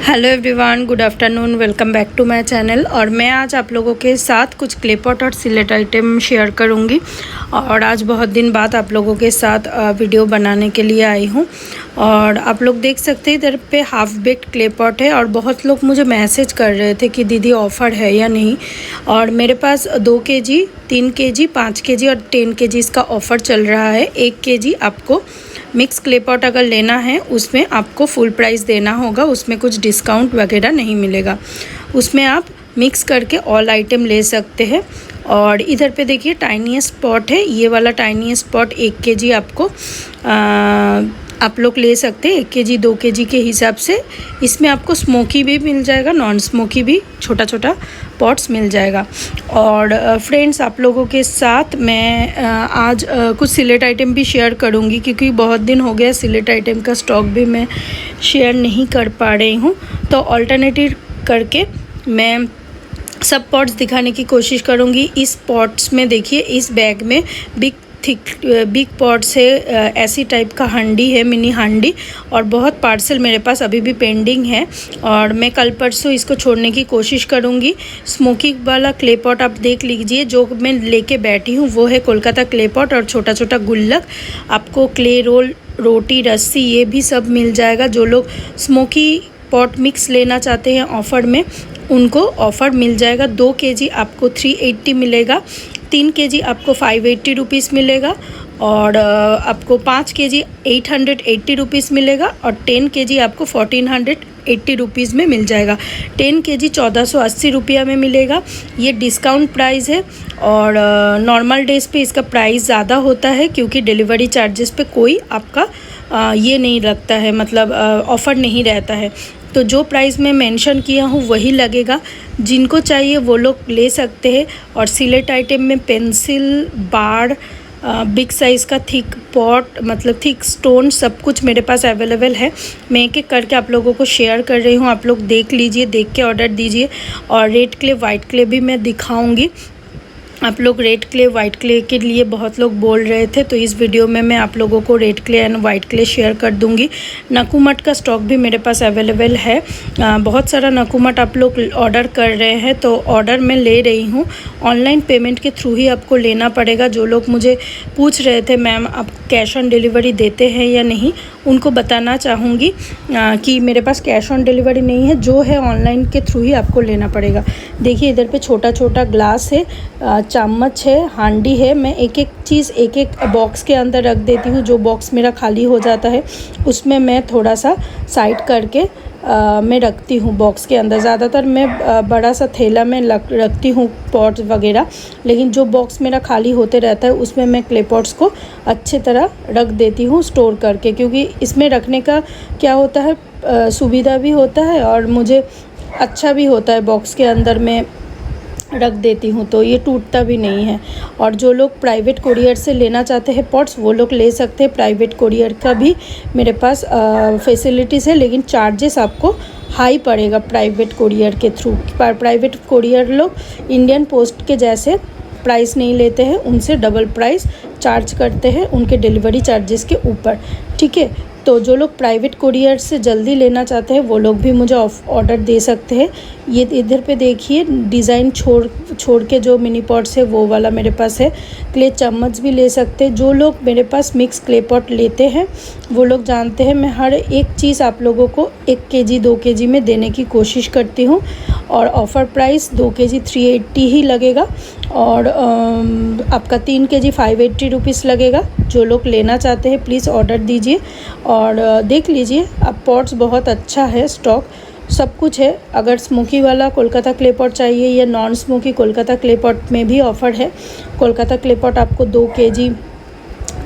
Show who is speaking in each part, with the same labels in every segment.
Speaker 1: Hello everyone, good afternoon, welcome back to my channel. और मैं आज आप लोगों के साथ कुछ क्ले पॉट और सिलेट आइटम शेयर करूंगी। और आज बहुत दिन बाद आप लोगों के साथ वीडियो बनाने के लिए आई हूं। और आप लोग देख सकते हैं इधर पे हाफ बेक्ड क्ले पॉट है। और बहुत लोग मुझे मैसेज कर रहे थे कि दीदी ऑफ़र है या नहीं। और मेरे पास 2 kg, 3 kg, 5 kg और 10 kg इसका ऑफ़र चल रहा है। 1 kg आपको मिक्स क्ले पॉट अगर लेना है उसमें आपको फुल प्राइस देना होगा, उसमें कुछ डिस्काउंट वगैरह नहीं मिलेगा। उसमें आप मिक्स करके ऑल आइटम ले सकते हैं। और इधर पे देखिए टाइनीएस्ट पॉट है, ये वाला टाइनीएस्ट पॉट 1 kg आपको आप लोग ले सकते हैं। 1 kg 2 kg के हिसाब से इसमें आपको स्मोकी भी मिल जाएगा, नॉन स्मोकी भी छोटा छोटा पॉट्स मिल जाएगा। और फ्रेंड्स, आप लोगों के साथ मैं आज कुछ सिलेट आइटम भी शेयर करूंगी, क्योंकि बहुत दिन हो गया सिलेट आइटम का स्टॉक भी मैं शेयर नहीं कर पा रही हूं। तो अल्टरनेटिव करके मैं सब पॉट्स दिखाने की कोशिश करूंगी। इस पॉट्स में देखिए, इस बैग में बिग पॉट्स है, ऐसी टाइप का हांडी है, मिनी हांडी। और बहुत पार्सल मेरे पास अभी भी पेंडिंग है और मैं कल परसों इसको छोड़ने की कोशिश करूँगी। स्मोकी वाला क्ले पॉट आप देख लीजिए, जो मैं लेके बैठी हूँ वो है कोलकाता क्ले पॉट। और छोटा छोटा गुल्लक आपको, क्ले रोल, रोटी, रस्सी, ये भी सब मिल जाएगा। जो लोग स्मोकी पॉट मिक्स लेना चाहते हैं ऑफ़र में, उनको ऑफ़र मिल जाएगा। 2 kg आपको 380 मिलेगा, 3 kg आपको 580 रुपीज़ मिलेगा। और आपको 5 kg 880 रुपीज़ मिलेगा। और 10 kg आपको 1480 रुपीज़ में मिल जाएगा। 10 kg 1480 रुपया में मिलेगा। ये डिस्काउंट प्राइस है। और नॉर्मल डेज़ पे इसका प्राइस ज़्यादा होता है, क्योंकि डिलीवरी चार्जेस पे कोई आपका ये नहीं लगता है, मतलब ऑफ़र नहीं रहता है। तो जो प्राइस मैं मेंशन किया हूँ वही लगेगा। जिनको चाहिए वो लोग ले सकते हैं। और सिलेट आइटम में पेंसिल, बार, बिग साइज़ का थिक पॉट, मतलब थिक स्टोन, सब कुछ मेरे पास अवेलेबल है। मैं एक एक करके आप लोगों को शेयर कर रही हूँ, आप लोग देख लीजिए, देख के ऑर्डर दीजिए। और रेड क्ले, वाइट क्ले भी मैं दिखाऊँगी। आप लोग रेड क्ले, वाइट क्ले के लिए बहुत लोग बोल रहे थे, तो इस वीडियो में मैं आप लोगों को red clay and white clay share कर दूंगी। नकुमट का स्टॉक भी मेरे पास अवेलेबल है। बहुत सारा नकुमट आप लोग ऑर्डर कर रहे हैं, तो ऑर्डर मैं ले रही हूँ। ऑनलाइन पेमेंट के थ्रू ही आपको लेना पड़ेगा। जो लोग मुझे पूछ रहे थे मैम आप कैश ऑन डिलीवरी देते हैं या नहीं, उनको बताना चाहूँगी कि मेरे पास कैश ऑन डिलीवरी नहीं है, जो है ऑनलाइन के थ्रू ही आपको लेना पड़ेगा। देखिए इधर पे छोटा छोटा ग्लास है, चम्मच है, हांडी है। मैं एक एक चीज़ एक एक बॉक्स के अंदर रख देती हूँ। जो बॉक्स मेरा खाली हो जाता है उसमें मैं थोड़ा सा साइड करके मैं रखती हूँ बॉक्स के अंदर। ज़्यादातर मैं बड़ा सा थैला में रखती हूँ पॉट्स वगैरह, लेकिन जो बॉक्स मेरा खाली होते रहता है उसमें मैं क्ले पॉट्स को अच्छे तरह रख देती हूँ स्टोर करके। क्योंकि इसमें रखने का क्या होता है, सुविधा भी होता है और मुझे अच्छा भी होता है। बॉक्स के अंदर मैं रख देती हूँ तो ये टूटता भी नहीं है। और जो लोग प्राइवेट कोरियर से लेना चाहते हैं पॉट्स, वो लोग ले सकते हैं। प्राइवेट कोरियर का भी मेरे पास फैसिलिटीज़ है, लेकिन चार्जेस आपको हाई पड़ेगा प्राइवेट कोरियर के थ्रू। प्राइवेट कोरियर लोग इंडियन पोस्ट के जैसे प्राइस नहीं लेते हैं, उनसे डबल प्राइस चार्ज करते हैं उनके डिलीवरी चार्जेस के ऊपर, ठीक है। तो जो लोग प्राइवेट कोरियर से जल्दी लेना चाहते हैं वो लोग भी मुझे ऑर्डर दे सकते हैं। ये इधर पे देखिए डिज़ाइन छोड़ के जो मिनी पॉट्स है वो वाला मेरे पास है। क्ले चम्मच भी ले सकते हैं। जो लोग मेरे पास मिक्स क्ले पॉट लेते हैं वो लोग जानते हैं मैं हर एक चीज़ आप लोगों को 1 kg 2 kg में देने की कोशिश करती हूँ। और ऑफ़र प्राइस 2 kg 380 ही लगेगा। और आपका 3 kg 580 रुपीज़ लगेगा। जो लोग लेना चाहते हैं प्लीज़ ऑर्डर दीजिए। और देख लीजिए, अब पॉट्स बहुत अच्छा है, स्टॉक सब कुछ है। अगर स्मोकी वाला कोलकाता क्ले पॉट चाहिए या non smoky Kolkata clay pot में भी ऑफ़र है। कोलकाता क्ले पॉट आपको 2 kg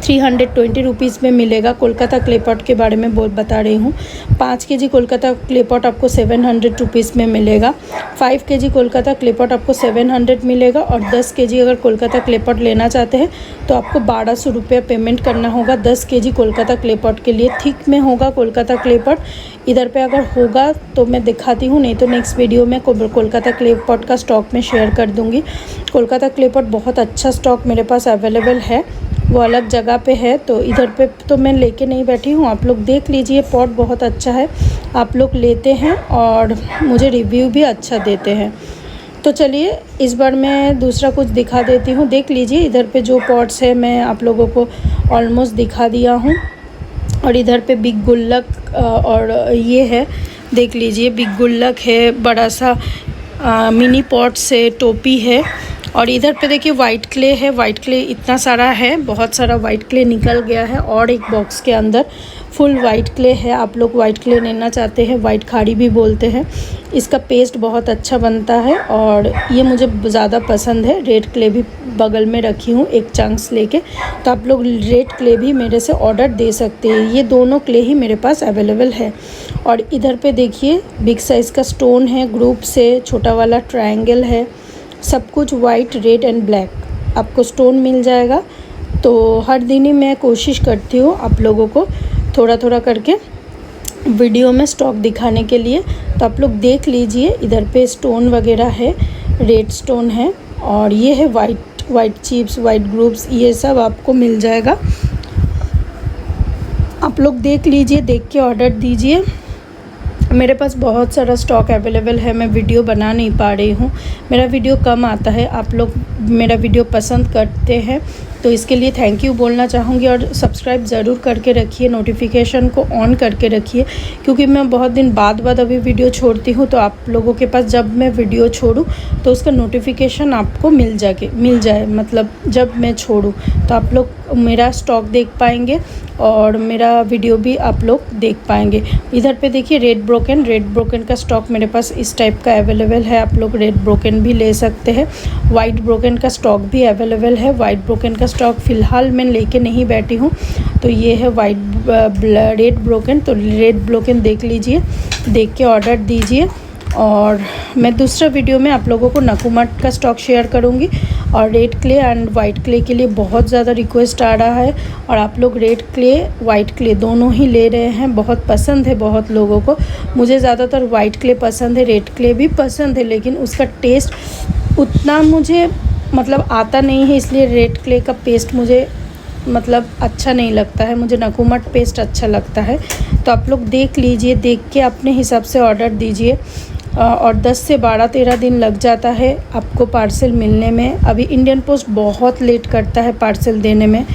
Speaker 1: 320 रुपीज़ में मिलेगा। कोलकाता क्ले पॉट के बारे में बता रही हूँ। 5 kg कोलकाता क्ले पॉट आपको 700 रुपीज़ में मिलेगा। 5 kg कोलकाता क्ले पॉट आपको 700 मिलेगा। और 10 kg अगर कोलकाता क्ले पॉट लेना चाहते हैं तो आपको 1200 रुपया पेमेंट करना होगा 10 kg कोलकाता क्ले पॉट के लिए। थिक में होगा कोलकाता क्ले पॉट। इधर पे अगर होगा तो मैं दिखाती हूँ, नहीं तो नेक्स्ट वीडियो में कोलकाता क्ले पॉट का स्टॉक में शेयर कर दूँगी। कोलकाता क्ले पॉट बहुत अच्छा स्टॉक मेरे पास अवेलेबल है। वो अलग जगह पे है, तो इधर पे तो मैं लेके नहीं बैठी हूँ। आप लोग देख लीजिए, पॉट बहुत अच्छा है, आप लोग लेते हैं और मुझे रिव्यू भी अच्छा देते हैं। तो चलिए इस बार मैं दूसरा कुछ दिखा देती हूँ। देख लीजिए इधर पे जो पॉट्स है मैं आप लोगों को ऑलमोस्ट दिखा दिया हूँ। और इधर पे बिग गुल्लक और ये है, देख लीजिए बिग गुल्लक है, बड़ा सा मिनी पॉट से टोपी है। और इधर पे देखिए वाइट क्ले है, वाइट क्ले इतना सारा है, बहुत सारा वाइट क्ले निकल गया है। और एक बॉक्स के अंदर फुल वाइट क्ले है। आप लोग वाइट क्ले लेना चाहते हैं, वाइट खाड़ी भी बोलते हैं। इसका पेस्ट बहुत अच्छा बनता है और ये मुझे ज़्यादा पसंद है। रेड क्ले भी बगल में रखी हूँ एक चंक्स लेके, तो आप लोग रेड क्ले भी मेरे से ऑर्डर दे सकते हैं। ये दोनों क्ले ही मेरे पास अवेलेबल है। और इधर पे देखिए बिग साइज़ का स्टोन है, ग्रुप से छोटा वाला ट्रायंगल है, सब कुछ वाइट, रेड एंड ब्लैक आपको स्टोन मिल जाएगा। तो हर दिन ही मैं कोशिश करती हूँ आप लोगों को थोड़ा थोड़ा करके वीडियो में स्टॉक दिखाने के लिए। तो आप लोग देख लीजिए, इधर पे स्टोन वगैरह है, रेड स्टोन है और ये है वाइट चिप्स, वाइट ग्रुप्स, ये सब आपको मिल जाएगा। आप लोग देख लीजिए, देख के ऑर्डर दीजिए। मेरे पास बहुत सारा स्टॉक अवेलेबल है, मैं वीडियो बना नहीं पा रही हूँ, मेरा वीडियो कम आता है। आप लोग मेरा वीडियो पसंद करते हैं तो इसके लिए थैंक यू बोलना चाहूँगी। और सब्सक्राइब ज़रूर करके रखिए, नोटिफिकेशन को ऑन करके रखिए, क्योंकि मैं बहुत दिन बाद अभी वीडियो छोड़ती हूँ। तो आप लोगों के पास जब मैं वीडियो छोड़ूँ तो उसका नोटिफिकेशन आपको मिल जाए, मतलब जब मैं छोड़ूँ तो आप लोग मेरा स्टॉक देख पाएंगे और मेरा वीडियो भी आप लोग देख पाएंगे। इधर पे देखिए रेड ब्रोकन का स्टॉक मेरे पास इस टाइप का अवेलेबल है। आप लोग रेड ब्रोकन भी ले सकते हैं। वाइट ब्रोकन का स्टॉक भी अवेलेबल है। वाइट ब्रोकन का स्टॉक फ़िलहाल मैं लेके नहीं बैठी हूँ। तो ये है रेड ब्रोकन। तो रेड ब्रोकन देख लीजिए, देख के ऑर्डर दीजिए। और मैं दूसरा वीडियो में आप लोगों को नकुमट का स्टॉक शेयर करूँगी। और red clay and white clay के लिए बहुत ज़्यादा रिक्वेस्ट आ रहा है और आप लोग रेड क्ले वाइट क्ले दोनों ही ले रहे हैं। बहुत पसंद है बहुत लोगों को। मुझे ज़्यादातर वाइट क्ले पसंद है, रेड क्ले भी पसंद है, लेकिन उसका टेस्ट उतना मुझे मतलब आता नहीं है, इसलिए रेड क्ले का पेस्ट मुझे मतलब अच्छा नहीं लगता है। मुझे नकुमट पेस्ट अच्छा लगता है। तो आप लोग देख लीजिए, देख के अपने हिसाब से ऑर्डर दीजिए। और 10 से 12-13 दिन लग जाता है आपको पार्सल मिलने में। अभी इंडियन पोस्ट बहुत लेट करता है पार्सल देने में।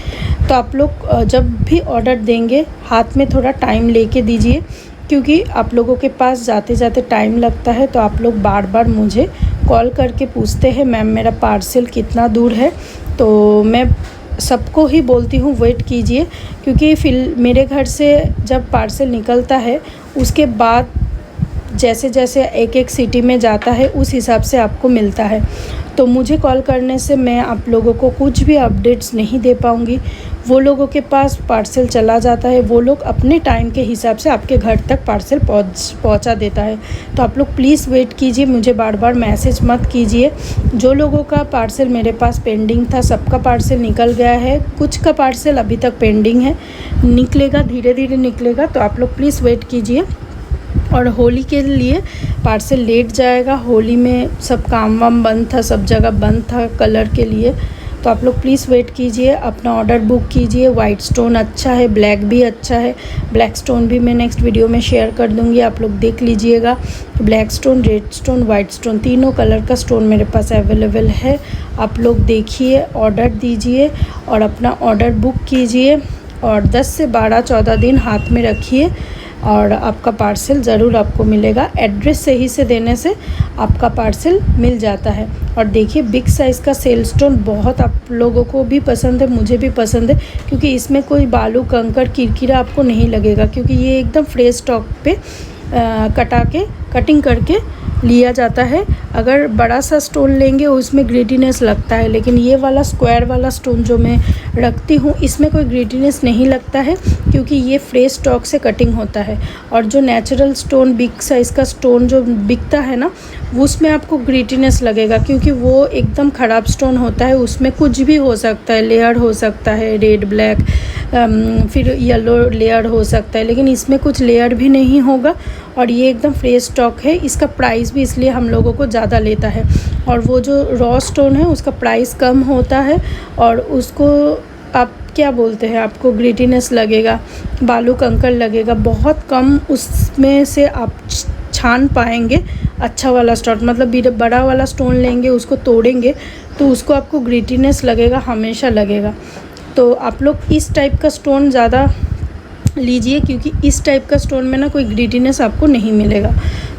Speaker 1: तो आप लोग जब भी ऑर्डर देंगे हाथ में थोड़ा टाइम लेके दीजिए, क्योंकि आप लोगों के पास जाते जाते टाइम लगता है। तो आप लोग बार बार मुझे कॉल करके पूछते हैं मैम मेरा पार्सल कितना दूर है। तो मैं सबको ही बोलती हूँ वेट कीजिए, क्योंकि मेरे घर से जब पार्सल निकलता है उसके बाद जैसे जैसे एक सिटी में जाता है उस हिसाब से आपको मिलता है। तो मुझे कॉल करने से मैं आप लोगों को कुछ भी अपडेट्स नहीं दे पाऊँगी। वो लोगों के पास पार्सल चला जाता है, वो लोग अपने टाइम के हिसाब से आपके घर तक पार्सल पहुंचा देता है। तो आप लोग प्लीज़ वेट कीजिए, मुझे बार बार मैसेज मत कीजिए। जो लोगों का पार्सल मेरे पास पेंडिंग था सबका पार्सल निकल गया है, कुछ का पार्सल अभी तक पेंडिंग है, निकलेगा, धीरे धीरे निकलेगा। तो आप लोग प्लीज़ वेट कीजिए। और होली के लिए पार्सल लेट जाएगा। होली में सब काम वाम बंद था, सब जगह बंद था कलर के लिए। तो आप लोग प्लीज़ वेट कीजिए, अपना ऑर्डर बुक कीजिए। वाइट स्टोन अच्छा है, ब्लैक भी अच्छा है। ब्लैक स्टोन भी मैं नेक्स्ट वीडियो में शेयर कर दूंगी, आप लोग देख लीजिएगा। Black stone, red stone, white stone, तीनों कलर का स्टोन मेरे पास अवेलेबल है। आप लोग देखिए, ऑर्डर दीजिए और अपना ऑर्डर बुक कीजिए। और 10 से 12-14 दिन हाथ में रखिए और आपका पार्सल ज़रूर आपको मिलेगा। एड्रेस सही से देने से आपका पार्सल मिल जाता है। और देखिए बिग साइज़ का सेल स्टोन बहुत आप लोगों को भी पसंद है, मुझे भी पसंद है, क्योंकि इसमें कोई बालू कंकड़ किरकिरा आपको नहीं लगेगा, क्योंकि ये एकदम फ्रेश स्टॉक पे कटिंग करके लिया जाता है। अगर बड़ा सा स्टोन लेंगे उसमें ग्रिटीनेस लगता है, लेकिन ये वाला स्क्वायर वाला स्टोन जो मैं रखती हूँ इसमें कोई ग्रिटीनेस नहीं लगता है, क्योंकि ये फ्रेश स्टॉक से कटिंग होता है। और जो नेचुरल स्टोन बिग साइज़ का स्टोन जो बिकता है ना, उसमें आपको ग्रिटीनेस लगेगा, क्योंकि वो एकदम ख़राब स्टोन होता है, उसमें कुछ भी हो सकता है, लेयर हो सकता है, रेड ब्लैक फिर येलो लेयर हो सकता है, लेकिन इसमें कुछ लेयर भी नहीं होगा। और ये एकदम फ्रेश स्टॉक है। इसका प्राइस भी इसलिए हम लोगों को ज़्यादा लेता है। और वो जो रॉ स्टोन है उसका प्राइस कम होता है और उसको आप क्या बोलते हैं, आपको ग्रिटीनेस लगेगा, बालू कंकड़ लगेगा, बहुत कम उसमें से आप छान पाएंगे अच्छा वाला स्टोन। मतलब बड़ा वाला स्टोन लेंगे, उसको तोड़ेंगे तो उसको आपको ग्रिटीनेस लगेगा, हमेशा लगेगा। तो आप लोग इस टाइप का स्टोन ज़्यादा लीजिए, क्योंकि इस टाइप का स्टोन में ना कोई ग्रिटीनेस आपको नहीं मिलेगा।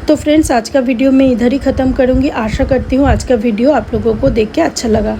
Speaker 1: तो फ्रेंड्स, आज का वीडियो मैं इधर ही ख़त्म करूँगी। आशा करती हूँ आज का वीडियो आप लोगों को देख के अच्छा लगा।